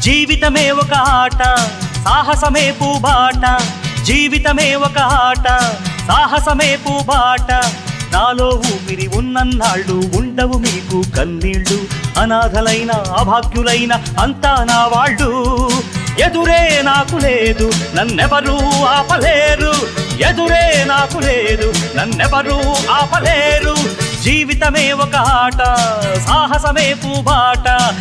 జీవితమే ఒక ఆట సాహసమే పూబాట జీవితమే ఒక ఆట సాహసమే పూబాట నాలో ఊపిరి ఉన్నన్నాళ్ళు ఉండవు మీకు కన్నీళ్ళు అనాథలైన అభాగ్యులైన అంతా నా వాళ్ళు ఎదురే నాకు లేదు నన్నెవరూ ఆపలేరు ఎదురే నాకు లేదు నన్నెవరూ ఆపలేరు జీవితమే ఒక ఆట సాహసమే పూబాట